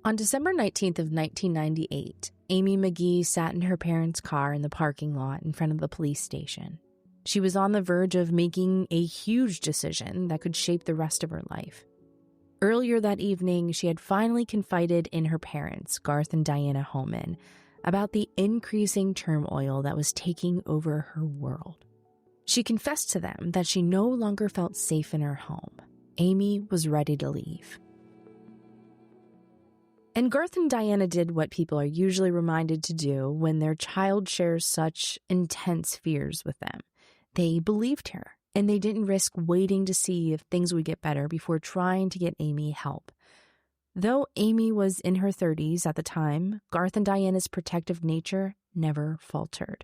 On December 19th of 1998, Amy McGee sat in her parents' car in the parking lot in front of the police station. She was on the verge of making a huge decision that could shape the rest of her life. Earlier that evening, she had finally confided in her parents, Garth and Diane Homan, about the increasing turmoil that was taking over her world. She confessed to them that she no longer felt safe in her home. Amy was ready to leave. And Garth and Diana did what people are usually reminded to do when their child shares such intense fears with them. They believed her, and they didn't risk waiting to see if things would get better before trying to get Amy help. Though Amy was in her 30s at the time, Garth and Diana's protective nature never faltered.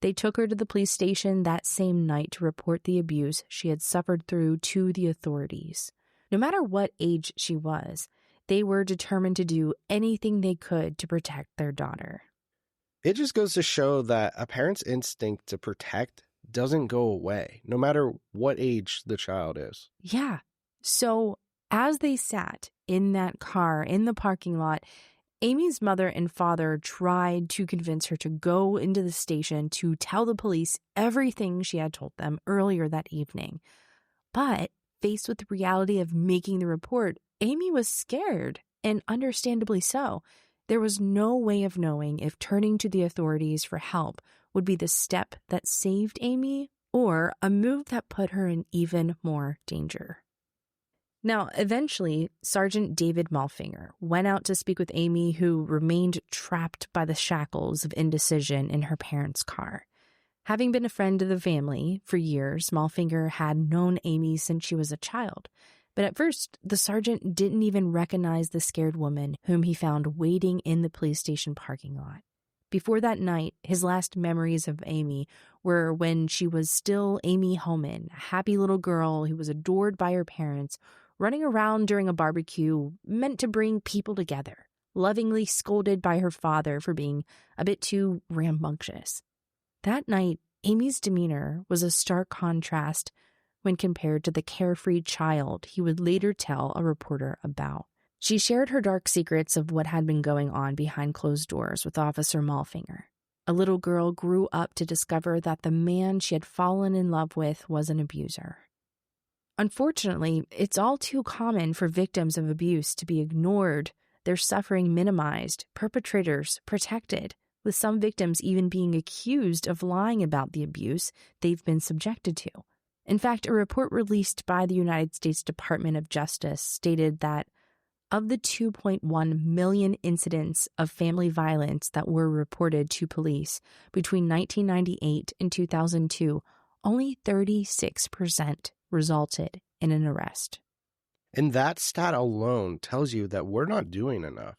They took her to the police station that same night to report the abuse she had suffered through to the authorities. No matter what age she was, they were determined to do anything they could to protect their daughter. It just goes to show that a parent's instinct to protect doesn't go away, no matter what age the child is. Yeah. So as they sat in that car in the parking lot, Amy's mother and father tried to convince her to go into the station to tell the police everything she had told them earlier that evening. But faced with the reality of making the report, Amy was scared, and understandably so. There was no way of knowing if turning to the authorities for help would be the step that saved Amy or a move that put her in even more danger. Now, eventually, Sergeant David Malfinger went out to speak with Amy, who remained trapped by the shackles of indecision in her parents' car. Having been a friend of the family for years, Malfinger had known Amy since she was a child. But at first, the sergeant didn't even recognize the scared woman whom he found waiting in the police station parking lot. Before that night, his last memories of Amy were when she was still Amy Homan, a happy little girl who was adored by her parents, running around during a barbecue meant to bring people together, lovingly scolded by her father for being a bit too rambunctious. That night, Amy's demeanor was a stark contrast when compared to the carefree child he would later tell a reporter about. She shared her dark secrets of what had been going on behind closed doors with Officer Malfinger. A little girl grew up to discover that the man she had fallen in love with was an abuser. Unfortunately, it's all too common for victims of abuse to be ignored, their suffering minimized, perpetrators protected, with some victims even being accused of lying about the abuse they've been subjected to. In fact, a report released by the United States Department of Justice stated that of the 2.1 million incidents of family violence that were reported to police between 1998 and 2002, only 36% resulted in an arrest. And that stat alone tells you that we're not doing enough.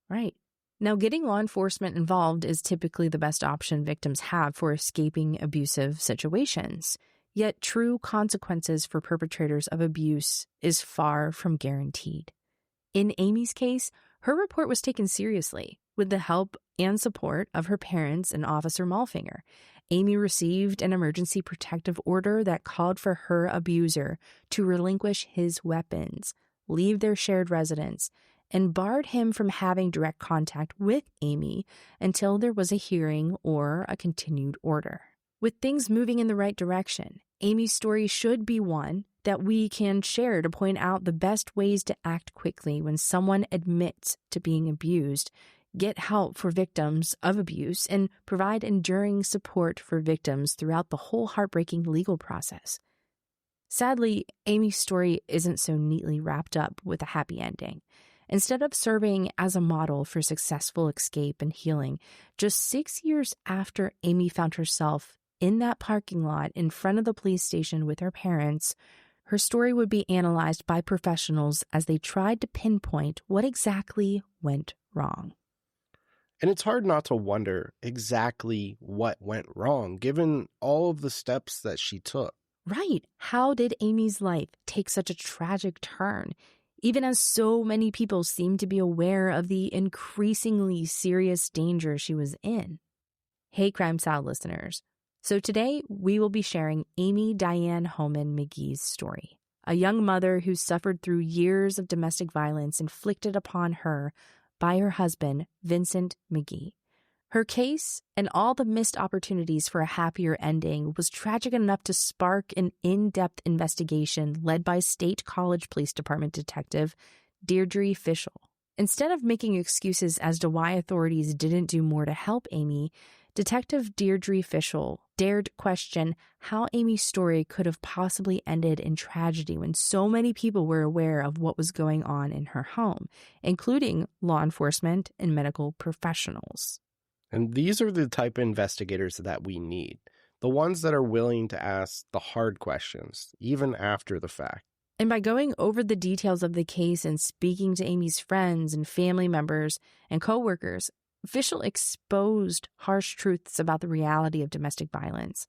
Right. Now, getting law enforcement involved is typically the best option victims have for escaping abusive situations. Yet true consequences for perpetrators of abuse is far from guaranteed. In Amy's case, her report was taken seriously. With the help and support of her parents and Officer Malfinger, Amy received an emergency protective order that called for her abuser to relinquish his weapons, leave their shared residence, and barred him from having direct contact with Amy until there was a hearing or a continued order. With things moving in the right direction, Amy's story should be one that we can share to point out the best ways to act quickly when someone admits to being abused, get help for victims of abuse, and provide enduring support for victims throughout the whole heartbreaking legal process. Sadly, Amy's story isn't so neatly wrapped up with a happy ending. Instead of serving as a model for successful escape and healing, just 6 years after Amy found herself in that parking lot in front of the police station with her parents, her story would be analyzed by professionals as they tried to pinpoint what exactly went wrong. And it's hard not to wonder exactly what went wrong, given all of the steps that she took. Right. How did Amy's life take such a tragic turn, even as so many people seemed to be aware of the increasingly serious danger she was in? Hey, Crime Salad listeners. So today, we will be sharing Amy Diane Homan McGee's story, a young mother who suffered through years of domestic violence inflicted upon her by her husband, Vincent McGee. Her case and all the missed opportunities for a happier ending was tragic enough to spark an in-depth investigation led by State College Police Department Detective Deirdre Fishel. Instead of making excuses as to why authorities didn't do more to help Amy, Detective Deirdre Fishel dared question how Amy's story could have possibly ended in tragedy when so many people were aware of what was going on in her home, including law enforcement and medical professionals. And these are the type of investigators that we need, the ones that are willing to ask the hard questions, even after the fact. And by going over the details of the case and speaking to Amy's friends and family members and coworkers, Fishel exposed harsh truths about the reality of domestic violence.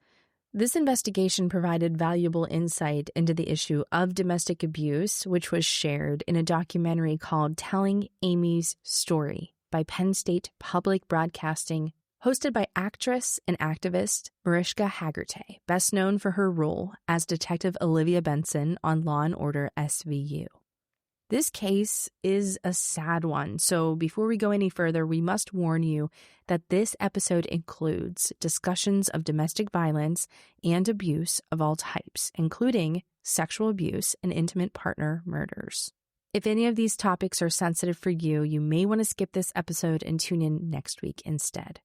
This investigation provided valuable insight into the issue of domestic abuse, which was shared in a documentary called Telling Amy's Story by Penn State Public Broadcasting, hosted by actress and activist Mariska Hargitay, best known for her role as Detective Olivia Benson on Law & Order SVU. This case is a sad one, so before we go any further, we must warn you that this episode includes discussions of domestic violence and abuse of all types, including sexual abuse and intimate partner murders. If any of these topics are sensitive for you, you may want to skip this episode and tune in next week instead.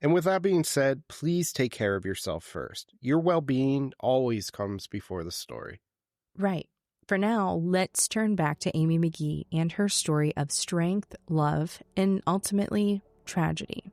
And with that being said, please take care of yourself first. Your well-being always comes before the story. Right. For now, let's turn back to Amy McGee and her story of strength, love, and ultimately tragedy.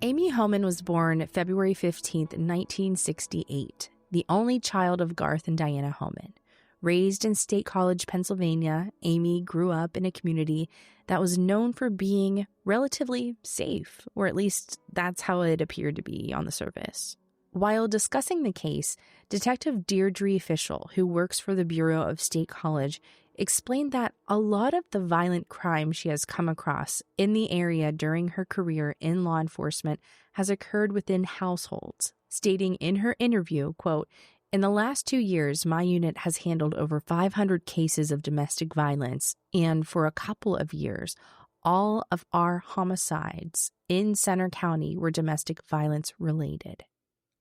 Amy Homan was born February 15th, 1968, the only child of Garth and Diane Homan. Raised in State College, Pennsylvania, Amy grew up in a community that was known for being relatively safe, or at least that's how it appeared to be on the surface. While discussing the case, Detective Deirdre Fishel, who works for the Bureau of State College, explained that a lot of the violent crime she has come across in the area during her career in law enforcement has occurred within households, stating in her interview, quote, "In the last 2 years, my unit has handled over 500 cases of domestic violence, and for a couple of years, all of our homicides in Center County were domestic violence related."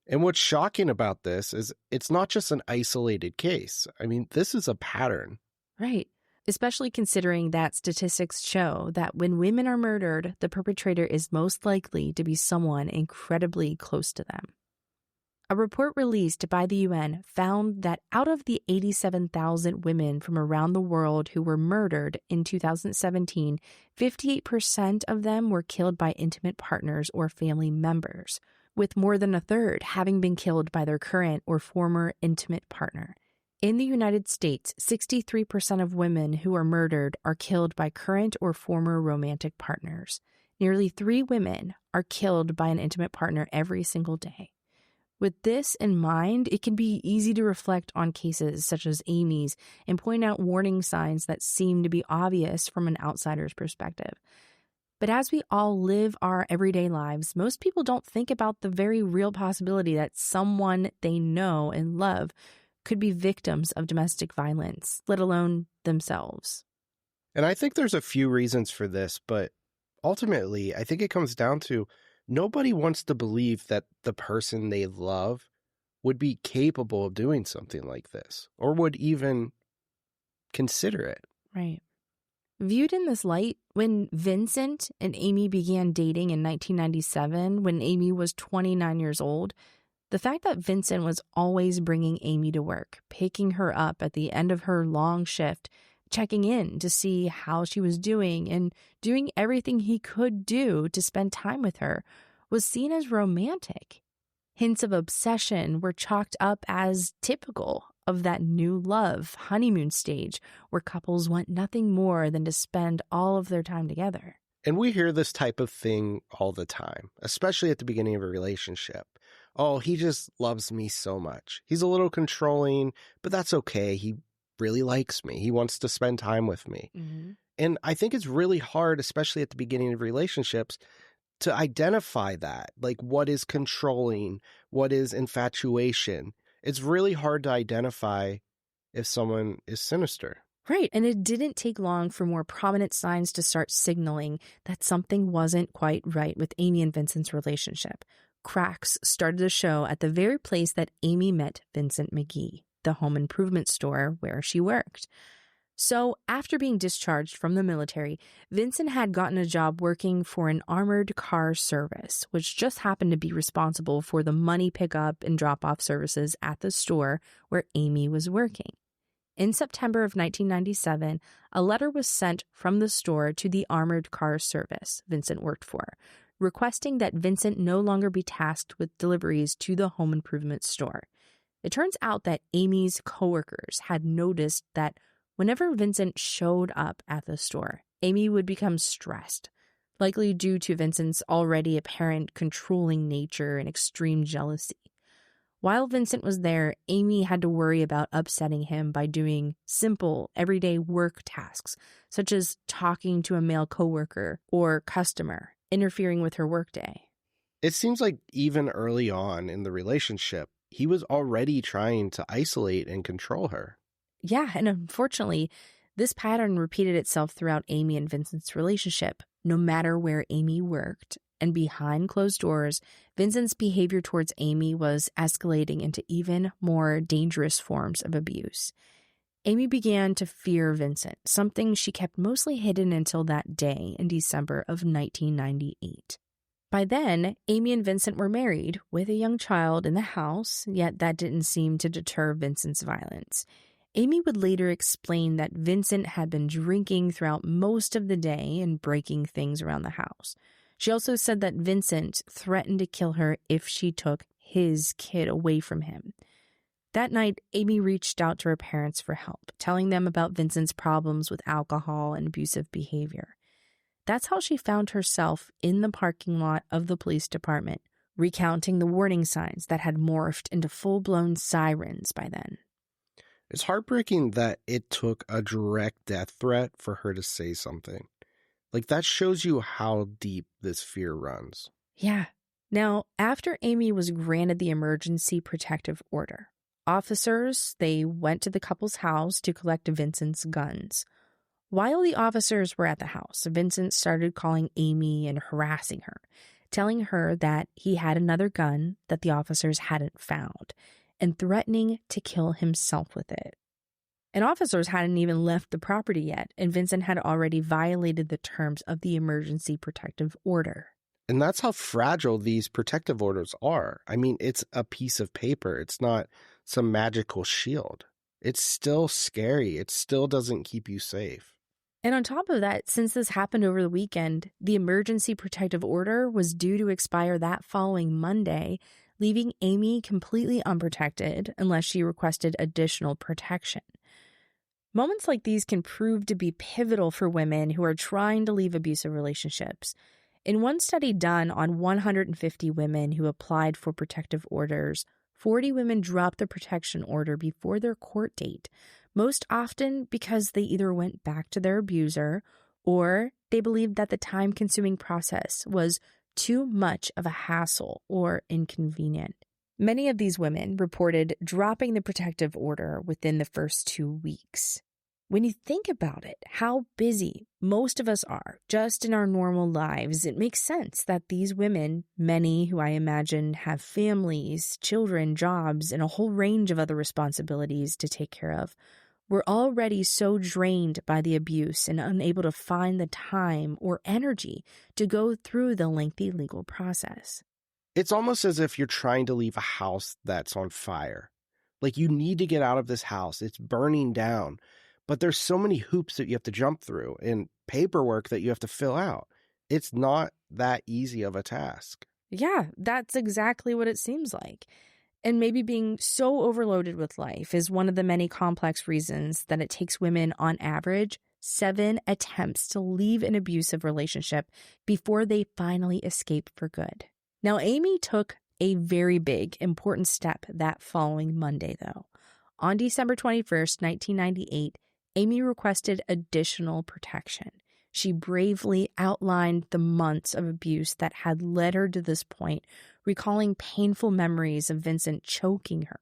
And what's shocking about this is it's not just an isolated case. I mean, this is a pattern. Right. Especially considering that statistics show that when women are murdered, the perpetrator is most likely to be someone incredibly close to them. A report released by the UN found that out of the 87,000 women from around the world who were murdered in 2017, 58% of them were killed by intimate partners or family members, with more than a third having been killed by their current or former intimate partner. In the United States, 63% of women who are murdered are killed by current or former romantic partners. Nearly 3 women are killed by an intimate partner every single day. With this in mind, it can be easy to reflect on cases such as Amy's and point out warning signs that seem to be obvious from an outsider's perspective. But as we all live our everyday lives, most people don't think about the very real possibility that someone they know and love could be victims of domestic violence, let alone themselves. And I think there's a few reasons for this, but ultimately, I think it comes down to nobody wants to believe that the person they love would be capable of doing something like this or would even consider it. Right. Viewed in this light, when Vincent and Amy began dating in 1997, when Amy was 29 years old, the fact that Vincent was always bringing Amy to work, picking her up at the end of her long shift, checking in to see how she was doing, and doing everything he could do to spend time with her was seen as romantic. Hints of obsession were chalked up as typical of that new love honeymoon stage where couples want nothing more than to spend all of their time together. And we hear this type of thing all the time, especially at the beginning of a relationship. Oh, he just loves me so much. He's a little controlling, but that's okay. He really likes me. He wants to spend time with me. Mm-hmm. And I think it's really hard, especially at the beginning of relationships, to identify that. Like, what is controlling? What is infatuation? It's really hard to identify if someone is sinister. Right, and it didn't take long for more prominent signs to start signaling that something wasn't quite right with Amy and Vincent's relationship. Cracks started to show at the very place that Amy met Vincent McGee, the home improvement store where she worked. So, after being discharged from the military, Vincent had gotten a job working for an armored car service, which just happened to be responsible for the money pickup and drop-off services at the store where Amy was working. In September of 1997, a letter was sent from the store to the armored car service Vincent worked for, requesting that Vincent no longer be tasked with deliveries to the home improvement store. It turns out that Amy's coworkers had noticed that whenever Vincent showed up at the store, Amy would become stressed, likely due to Vincent's already apparent controlling nature and extreme jealousy. While Vincent was there, Amy had to worry about upsetting him by doing simple, everyday work tasks, such as talking to a male coworker or customer, interfering with her workday. It seems like even early on in the relationship, he was already trying to isolate and control her. Yeah, and unfortunately, this pattern repeated itself throughout Amy and Vincent's relationship. No matter where Amy worked, and behind closed doors, Vincent's behavior towards Amy was escalating into even more dangerous forms of abuse. Amy began to fear Vincent, something she kept mostly hidden until that day in December of 1998. By then, Amy and Vincent were married with a young child in the house, yet that didn't seem to deter Vincent's violence. Amy would later explain that Vincent had been drinking throughout most of the day and breaking things around the house. She also said that Vincent threatened to kill her if she took his kid away from him. That night, Amy reached out to her parents for help, telling them about Vincent's problems with alcohol and abusive behavior. That's how she found herself in the parking lot of the police department, recounting the warning signs that had morphed into full-blown sirens by then. It's heartbreaking that it took a direct death threat for her to say something. Like, that shows you how deep this fear runs. Yeah. Now, after Amy was granted the emergency protective order, officers, they went to the couple's house to collect Vincent's guns. While the officers were at the house, Vincent started calling Amy and harassing her, telling her that he had another gun that the officers hadn't found, and threatening to kill himself with it. And officers hadn't even left the property yet, and Vincent had already violated the terms of the emergency protective order. And that's how fragile these protective orders are. I mean, it's a piece of paper. It's not some magical shield. It's still scary. It still doesn't keep you safe. And on top of that, since this happened over the weekend, the emergency protective order was due to expire that following Monday, leaving Amy completely unprotected unless she requested additional protection. Moments like these can prove to be pivotal for women who are trying to leave abusive relationships. In one study done on 150 women who applied for protective orders, 40 women dropped the protection order before their court date, most often because they either went back to their abuser or they believed that the time-consuming process was too much of a hassle or inconvenient. Many of these women reported dropping the protective order within the first 2 weeks. When you think about it, how busy most of us are just in our normal lives, it makes sense that these women, many who I imagine have families, children, jobs, and a whole range of other responsibilities to take care of, were already so drained by the abuse and unable to find the time or energy to go through the lengthy legal process. It's almost as if you're trying to leave a house that's on fire. Like, you need to get out of this house. It's burning down. But there's so many hoops that you have to jump through and paperwork that you have to fill out. It's not that easy of a task. Yeah, that's exactly what it seems like. And maybe being so overloaded with life is one of the many complex reasons that it takes women, on average, 7 attempts to leave an abusive relationship before they finally escape for good. Now, Amy took a very big, important step that following Monday, though. On December 21st, 1998, Amy requested additional protection. She bravely outlined the months of abuse that had led her to this point, recalling painful memories of Vincent choking her,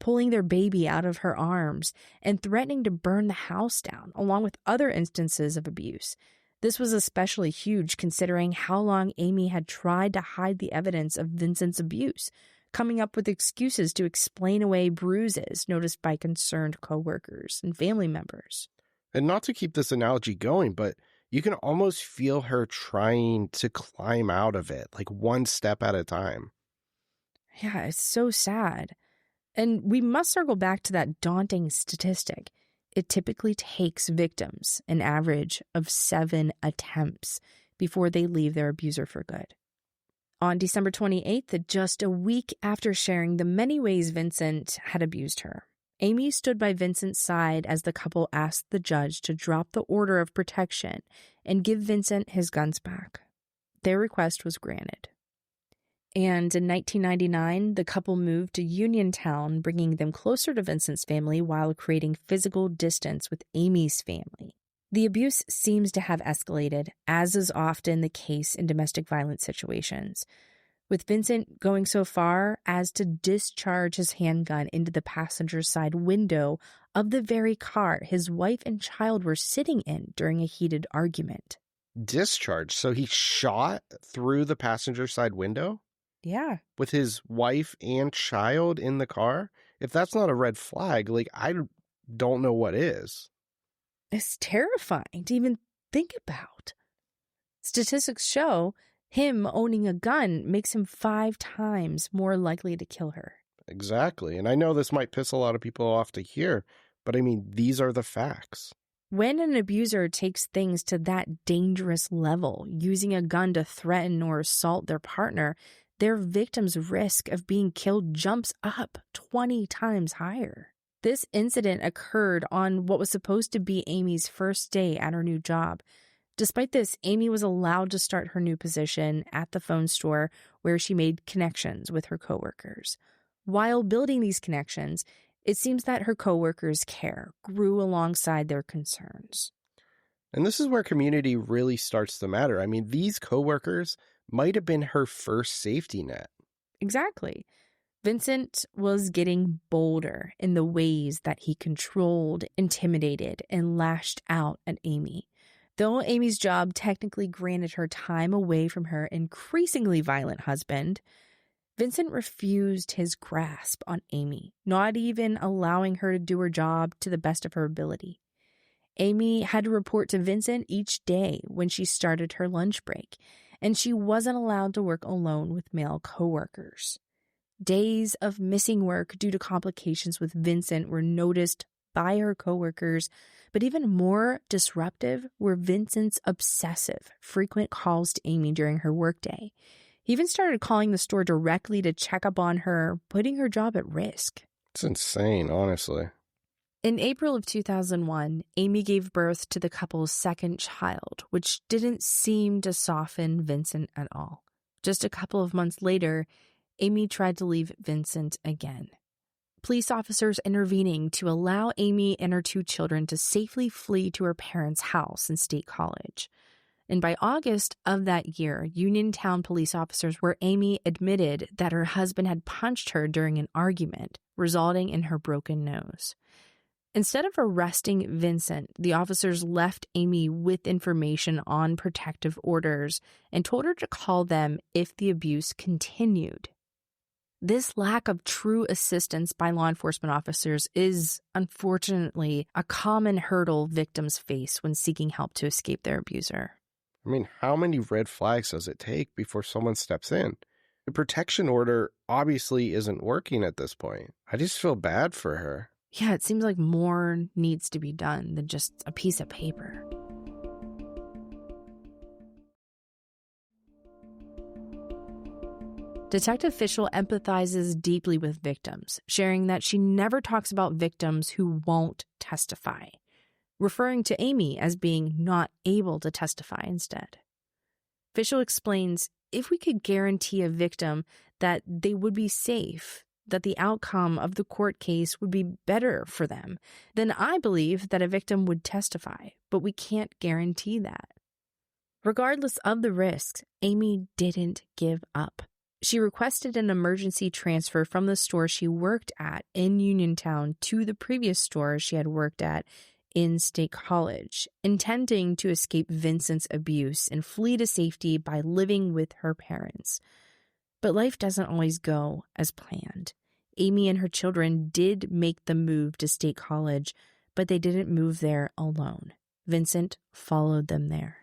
pulling their baby out of her arms, and threatening to burn the house down, along with other instances of abuse. This was especially huge considering how long Amy had tried to hide the evidence of Vincent's abuse, coming up with excuses to explain away bruises noticed by concerned coworkers and family members. And not to keep this analogy going, but you can almost feel her trying to climb out of it, like one step at a time. Yeah, it's so sad. And we must circle back to that daunting statistic. It typically takes victims an average of 7 attempts before they leave their abuser for good. On December 28th, just a week after sharing the many ways Vincent had abused her, Amy stood by Vincent's side as the couple asked the judge to drop the order of protection and give Vincent his guns back. Their request was granted. And in 1999, the couple moved to Uniontown, bringing them closer to Vincent's family while creating physical distance with Amy's family. The abuse seems to have escalated, as is often the case in domestic violence situations, with Vincent going so far as to discharge his handgun into the passenger side window of the very car his wife and child were sitting in during a heated argument. Discharge? So he shot through the passenger side window? Yeah. With his wife and child in the car? If that's not a red flag, I don't know what is. It's terrifying to even think about. Statistics show him owning a gun makes him 5 times more likely to kill her. Exactly. And I know this might piss a lot of people off to hear, but I mean, these are the facts. When an abuser takes things to that dangerous level, using a gun to threaten or assault their partner, their victim's risk of being killed jumps up 20 times higher. This incident occurred on what was supposed to be Amy's first day at her new job. Despite this, Amy was allowed to start her new position at the phone store where she made connections with her coworkers. While building these connections, it seems that her coworkers' care grew alongside their concerns. And this is where community really starts to matter. I mean, these coworkers might have been her first safety net. Exactly. Vincent was getting bolder in the ways that he controlled, intimidated, and lashed out at Amy. Though Amy's job technically granted her time away from her increasingly violent husband, Vincent refused his grasp on Amy, not even allowing her to do her job to the best of her ability. Amy had to report to Vincent each day when she started her lunch break, and she wasn't allowed to work alone with male coworkers. Days of missing work due to complications with Vincent were noticed by her coworkers, but even more disruptive were Vincent's obsessive, frequent calls to Amy during her workday. He even started calling the store directly to check up on her, putting her job at risk. It's insane, honestly. In April of 2001, Amy gave birth to the couple's second child, which didn't seem to soften Vincent at all. Just a couple of months later, Amy tried to leave Vincent again. Police officers intervening to allow Amy and her 2 children to safely flee to her parents' house in State College. And by August of that year, Uniontown police officers where Amy admitted that her husband had punched her during an argument, resulting in her broken nose. Instead of arresting Vincent, the officers left Amy with information on protective orders and told her to call them if the abuse continued. This lack of true assistance by law enforcement officers is, unfortunately, a common hurdle victims face when seeking help to escape their abuser. I mean, how many red flags does it take before someone steps in? The protection order obviously isn't working at this point. I just feel bad for her. Yeah, it seems like more needs to be done than just a piece of paper. Detective Fischel empathizes deeply with victims, sharing that she never talks about victims who won't testify, referring to Amy as being not able to testify instead. Fischel explains, if we could guarantee a victim that they would be safe, that the outcome of the court case would be better for them, then I believe that a victim would testify, but we can't guarantee that. Regardless of the risks, Amy didn't give up. She requested an emergency transfer from the store she worked at in Uniontown to the previous store she had worked at in State College, intending to escape Vincent's abuse and flee to safety by living with her parents. But life doesn't always go as planned. Amy and her children did make the move to State College, but they didn't move there alone. Vincent followed them there.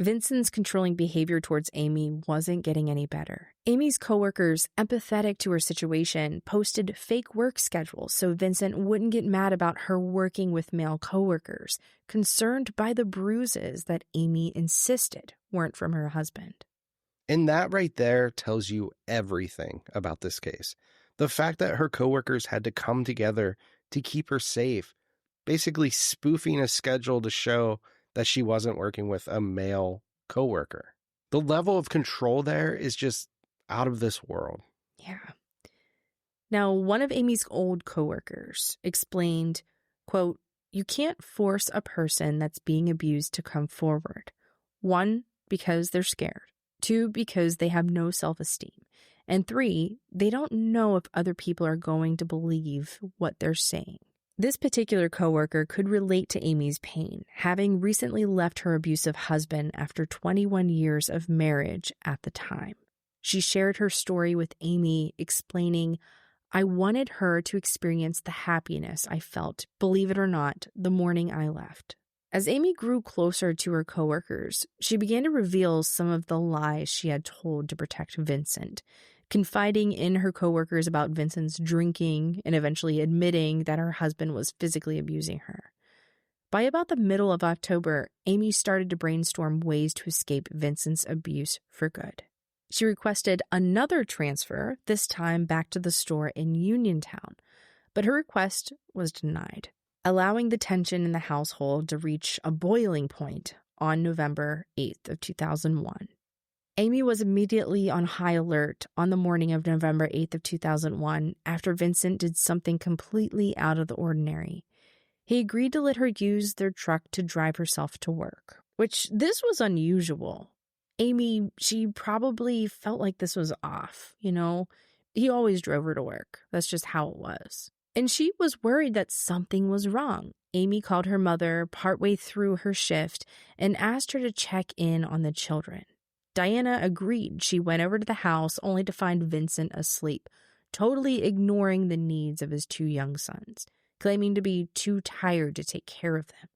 Vincent's controlling behavior towards Amy wasn't getting any better. Amy's coworkers, empathetic to her situation, posted fake work schedules so Vincent wouldn't get mad about her working with male coworkers, concerned by the bruises that Amy insisted weren't from her husband. And that right there tells you everything about this case. The fact that her coworkers had to come together to keep her safe, basically spoofing a schedule to show that she wasn't working with a male coworker. The level of control there is just out of this world. Yeah. Now, one of Amy's old coworkers explained, quote, "You can't force a person that's being abused to come forward. 1, because they're scared. 2, because they have no self-esteem. And 3, they don't know if other people are going to believe what they're saying." This particular coworker could relate to Amy's pain, having recently left her abusive husband after 21 years of marriage at the time. She shared her story with Amy, explaining, "I wanted her to experience the happiness I felt, believe it or not, the morning I left." As Amy grew closer to her coworkers, she began to reveal some of the lies she had told to protect Vincent, confiding in her coworkers about Vincent's drinking and eventually admitting that her husband was physically abusing her. By about the middle of October, Amy started to brainstorm ways to escape Vincent's abuse for good. She requested another transfer, this time back to the store in Uniontown, but her request was denied, allowing the tension in the household to reach a boiling point on November 8th of 2001. Amy was immediately on high alert on the morning of November 8th of 2001 after Vincent did something completely out of the ordinary. He agreed to let her use their truck to drive herself to work, which this was unusual. Amy, she probably felt like this was off, He always drove her to work. That's just how it was. And she was worried that something was wrong. Amy called her mother partway through her shift and asked her to check in on the children. Diana agreed. She went over to the house only to find Vincent asleep, totally ignoring the needs of his 2 young sons, claiming to be too tired to take care of them.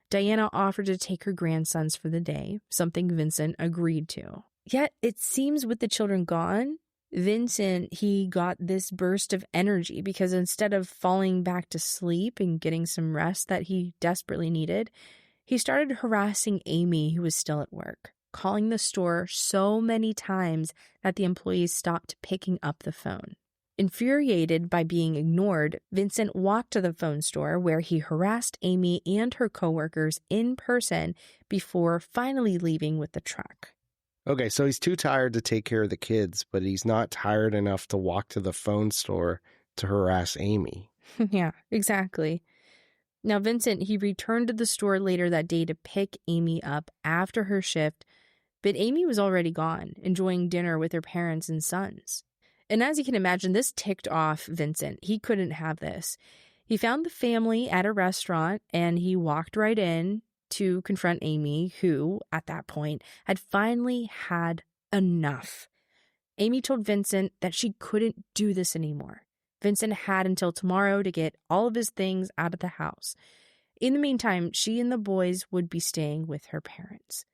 Diana offered to take her grandsons for the day, something Vincent agreed to. Yet, it seems with the children gone, Vincent, he got this burst of energy because instead of falling back to sleep and getting some rest that he desperately needed, he started harassing Amy, who was still at work, calling the store so many times that the employees stopped picking up the phone. Infuriated by being ignored, Vincent walked to the phone store where he harassed Amy and her coworkers in person before finally leaving with the truck. Okay, so he's too tired to take care of the kids, but he's not tired enough to walk to the phone store to harass Amy. Yeah, exactly. Now, Vincent, he returned to the store later that day to pick Amy up after her shift, but Amy was already gone, enjoying dinner with her parents and sons. And as you can imagine, this ticked off Vincent. He couldn't have this. He found the family at a restaurant, and he walked right in to confront Amy, who, at that point, had finally had enough. Amy told Vincent that she couldn't do this anymore. Vincent had until tomorrow to get all of his things out of the house. In the meantime, she and the boys would be staying with her parents.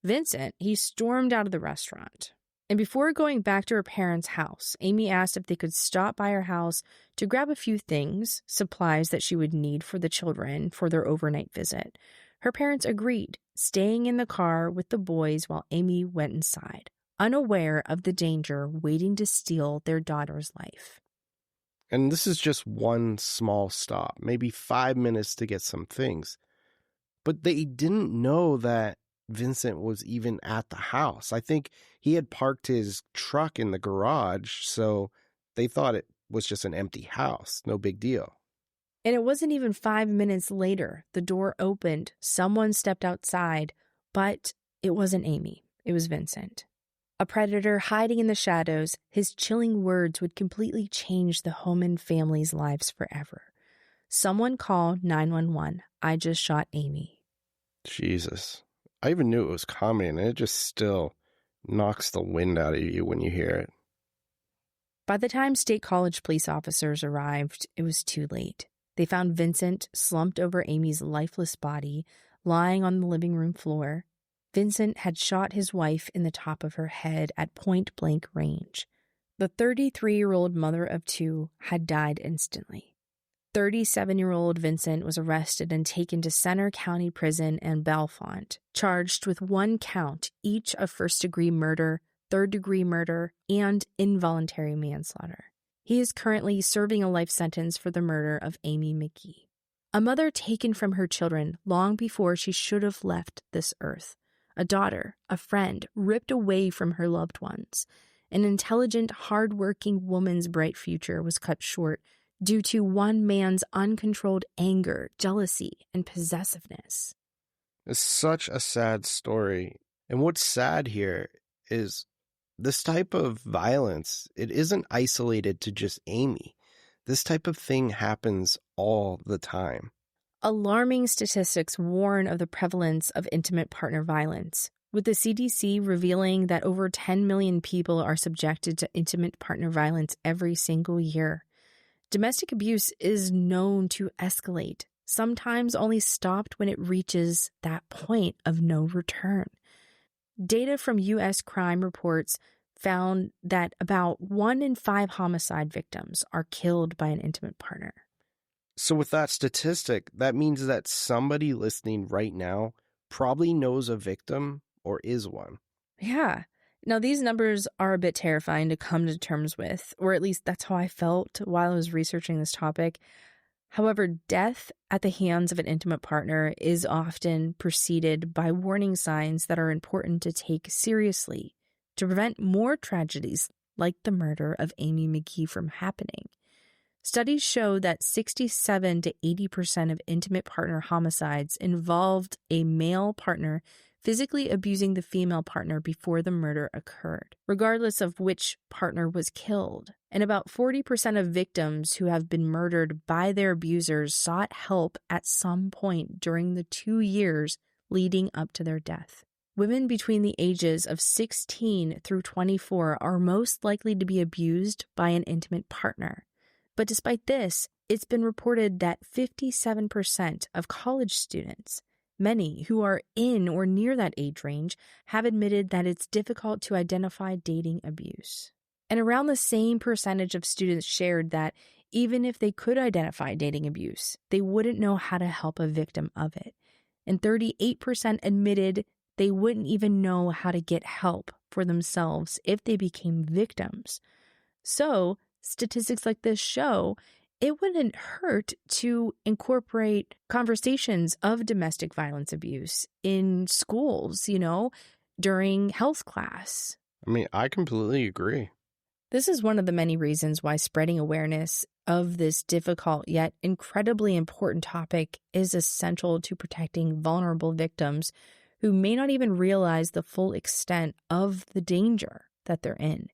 Vincent, he stormed out of the restaurant. And before going back to her parents' house, Amy asked if they could stop by her house to grab a few things, supplies that she would need for the children for their overnight visit. Her parents agreed, staying in the car with the boys while Amy went inside, unaware of the danger waiting to steal their daughter's life. And this is just one small stop, maybe 5 minutes to get some things. But they didn't know that Vincent was even at the house. I think he had parked his truck in the garage, so they thought it was just an empty house. No big deal. And it wasn't even 5 minutes later. The door opened. Someone stepped outside, but it wasn't Amy. It was Vincent. A predator hiding in the shadows, his chilling words would completely change the Homan family's lives forever. Someone call 911. I just shot Amy. Jesus. I even knew it was coming, and it just still knocks the wind out of you when you hear it. By the time State College police officers arrived, it was too late. They found Vincent slumped over Amy's lifeless body, lying on the living room floor. Vincent had shot his wife in the top of her head at point-blank range. The 33-year-old mother of two had died instantly. 37-year-old Vincent was arrested and taken to Center County Prison and Bellefonte, charged with one count each of first-degree murder, third-degree murder, and involuntary manslaughter. He is currently serving a life sentence for the murder of Amy McGee, a mother taken from her children long before she should have left this earth, a daughter, a friend, ripped away from her loved ones. An intelligent, hard-working woman's bright future was cut short due to one man's uncontrolled anger, jealousy, and possessiveness. It's such a sad story. And what's sad here is this type of violence, it isn't isolated to just Amy. This type of thing happens all the time. Alarming statistics warn of the prevalence of intimate partner violence, with the CDC revealing that over 10 million people are subjected to intimate partner violence every single year. Domestic abuse is known to escalate, sometimes only stopped when it reaches that point of no return. Data from U.S. crime reports found that about 1 in 5 homicide victims are killed by an intimate partner. So with that statistic, that means that somebody listening right now probably knows a victim or is one. Yeah. Now, these numbers are a bit terrifying to come to terms with, or at least that's how I felt while I was researching this topic. However, death at the hands of an intimate partner is often preceded by warning signs that are important to take seriously to prevent more tragedies like the murder of Amy McGee from happening. Studies show that 67 to 80% of intimate partner homicides involved a male partner physically abusing the female partner before the murder occurred, regardless of which partner was killed. And about 40% of victims who have been murdered by their abusers sought help at some point during the 2 years leading up to their death. Women between the ages of 16 through 24 are most likely to be abused by an intimate partner. But despite this, it's been reported that 57% of college students, many who are in or near that age range, have admitted that it's difficult to identify dating abuse. And around the same percentage of students shared that even if they could identify dating abuse, they wouldn't know how to help a victim of it. And 38% admitted they wouldn't even know how to get help for themselves if they became victims. So, statistics like this show it wouldn't hurt to incorporate conversations of domestic violence abuse in schools, during health class. I mean, I completely agree. This is one of the many reasons why spreading awareness of this difficult yet incredibly important topic is essential to protecting vulnerable victims who may not even realize the full extent of the danger that they're in.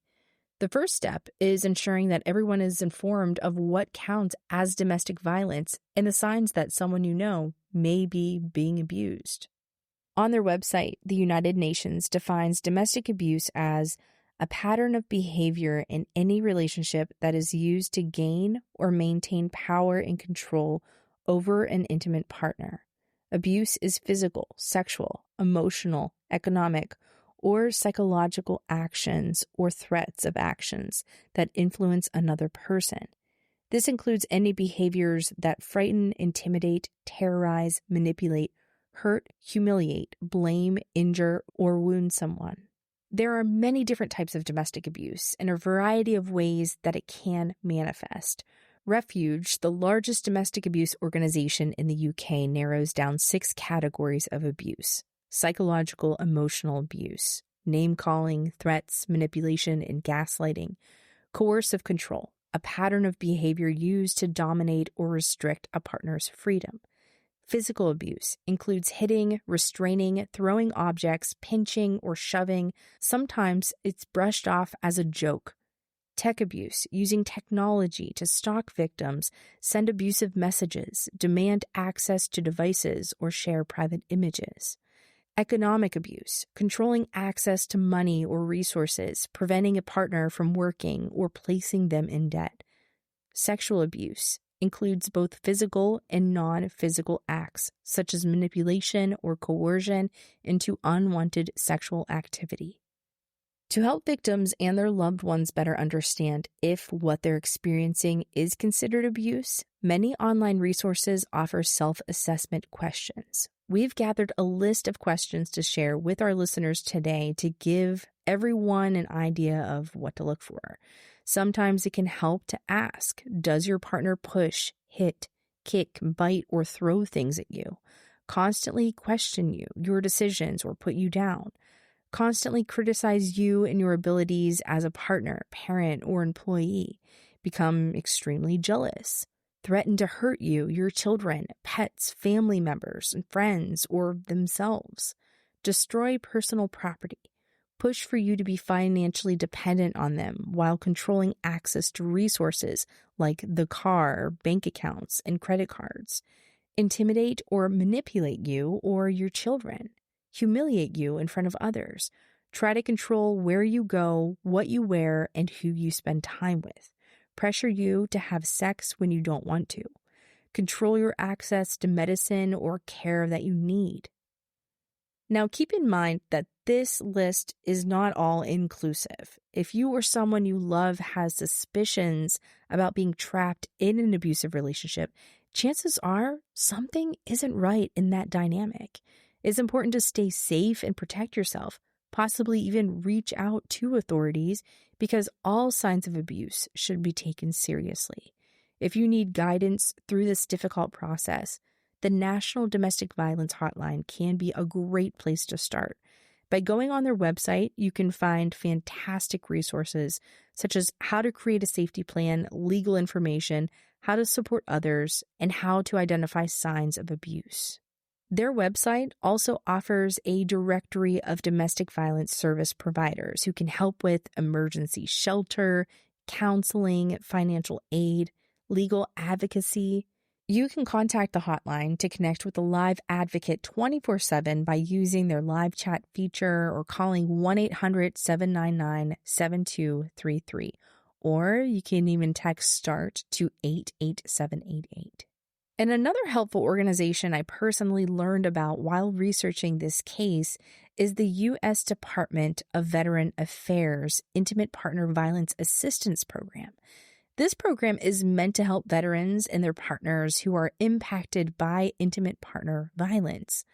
The first step is ensuring that everyone is informed of what counts as domestic violence and the signs that someone you know may be being abused. On their website, the United Nations defines domestic abuse as a pattern of behavior in any relationship that is used to gain or maintain power and control over an intimate partner. Abuse is physical, sexual, emotional, economic, or psychological actions or threats of actions that influence another person. This includes any behaviors that frighten, intimidate, terrorize, manipulate, hurt, humiliate, blame, injure, or wound someone. There are many different types of domestic abuse and a variety of ways that it can manifest. Refuge, the largest domestic abuse organization in the UK, narrows down 6 categories of abuse: psychological, emotional abuse, name-calling, threats, manipulation, and gaslighting; coercive control, a pattern of behavior used to dominate or restrict a partner's freedom; Physical abuse includes hitting, restraining, throwing objects, pinching, or shoving. Sometimes it's brushed off as a joke. Tech abuse, using technology to stalk victims, send abusive messages, demand access to devices, or share private images. Economic abuse, controlling access to money or resources, preventing a partner from working or placing them in debt. Sexual abuse includes both physical and non-physical acts, such as manipulation or coercion into unwanted sexual activity. To help victims and their loved ones better understand if what they're experiencing is considered abuse, many online resources offer self-assessment questions. We've gathered a list of questions to share with our listeners today to give everyone an idea of what to look for. Sometimes it can help to ask, does your partner push, hit, kick, bite, or throw things at you? Constantly question you, your decisions, or put you down? Constantly criticize you and your abilities as a partner, parent, or employee? Become extremely jealous? Threaten to hurt you, your children, pets, family members, and friends, or themselves? Destroy personal property? Push for you to be financially dependent on them while controlling access to resources like the car, bank accounts, and credit cards? Intimidate or manipulate you or your children? Humiliate you in front of others? Try to control where you go, what you wear, and who you spend time with? Pressure you to have sex when you don't want to? Control your access to medicine or care that you need? Now, keep in mind that this list is not all inclusive. If you or someone you love has suspicions about being trapped in an abusive relationship, chances are something isn't right in that dynamic. It's important to stay safe and protect yourself, possibly even reach out to authorities, because all signs of abuse should be taken seriously. If you need guidance through this difficult process, the National Domestic Violence Hotline can be a great place to start. By going on their website, you can find fantastic resources such as how to create a safety plan, legal information, how to support others, and how to identify signs of abuse. Their website also offers a directory of domestic violence service providers who can help with emergency shelter, counseling, financial aid, legal advocacy. You can contact the hotline to connect with a live advocate 24/7 by using their live chat feature or calling 1-800-799-7233. Or you can even text START to 88788. And another helpful organization I personally learned about while researching this case is the U.S. Department of Veteran Affairs Intimate Partner Violence Assistance Program. This program is meant to help veterans and their partners who are impacted by intimate partner violence.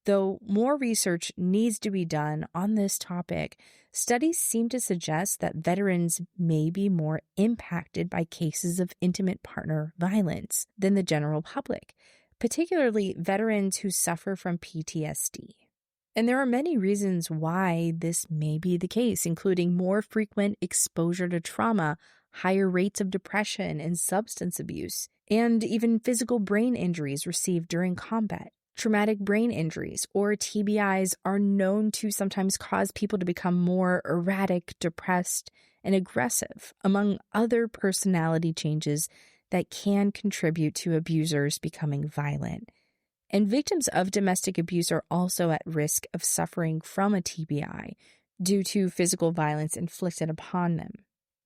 Though more research needs to be done on this topic, studies seem to suggest that veterans may be more impacted by cases of intimate partner violence than the general public, particularly veterans who suffer from PTSD. And there are many reasons why this may be the case, including more frequent exposure to trauma, higher rates of depression and substance abuse, and even physical brain injuries received during combat. Traumatic brain injuries, or TBIs, are known to sometimes cause people to become more erratic, depressed, and aggressive, among other personality changes that can contribute to abusers becoming violent. And victims of domestic abuse are also at risk of suffering from a TBI due to physical violence inflicted upon them.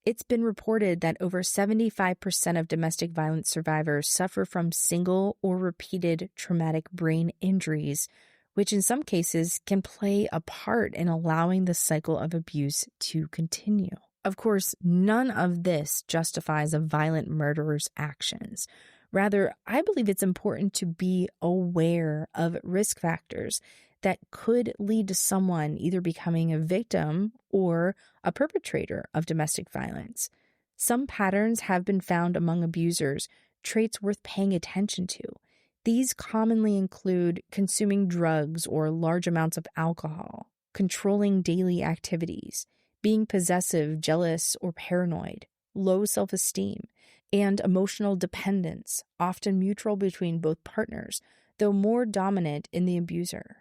It's been reported that over 75% of domestic violence survivors suffer from single or repeated traumatic brain injuries, which in some cases can play a part in allowing the cycle of abuse to continue. Of course, none of this justifies a violent murderer's actions. Rather, I believe it's important to be aware of risk factors that could lead to someone either becoming a victim or a perpetrator of domestic violence. Some patterns have been found among abusers, traits worth paying attention to. These commonly include consuming drugs or large amounts of alcohol, controlling daily activities, being possessive, jealous, or paranoid, low self-esteem, and emotional dependence, often mutual between both partners, though more dominant in the abuser.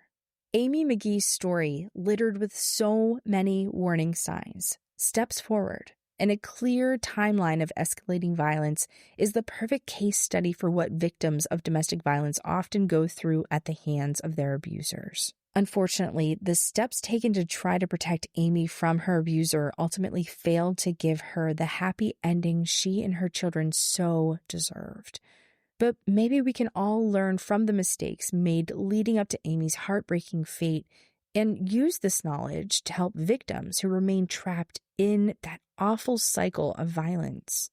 Amy McGee's story, littered with so many warning signs, steps forward, and a clear timeline of escalating violence is the perfect case study for what victims of domestic violence often go through at the hands of their abusers. Unfortunately, the steps taken to try to protect Amy from her abuser ultimately failed to give her the happy ending she and her children so deserved. But maybe we can all learn from the mistakes made leading up to Amy's heartbreaking fate and use this knowledge to help victims who remain trapped in that awful cycle of violence.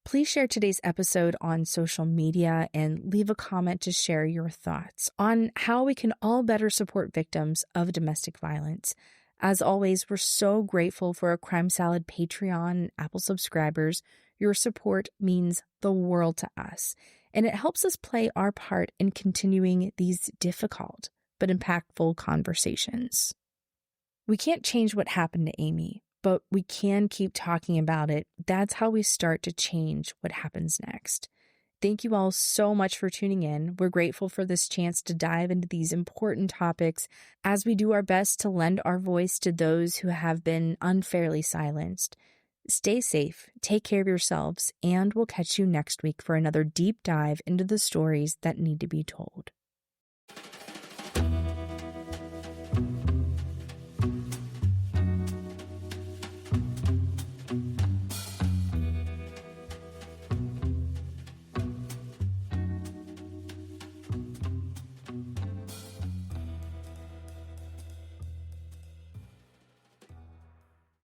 Please share today's episode on social media and leave a comment to share your thoughts on how we can all better support victims of domestic violence. As always, we're so grateful for our Crime Salad Patreon and Apple subscribers. Your support means the world to us, and it helps us play our part in continuing these difficult but impactful conversations. We can't change what happened to Amy, but we can keep talking about it. That's how we start to change what happens next. Thank you all so much for tuning in. We're grateful for this chance to dive into these important topics as we do our best to lend our voice to those who have been unfairly silenced. Stay safe, take care of yourselves, and we'll catch you next week for another deep dive into the stories that need to be told.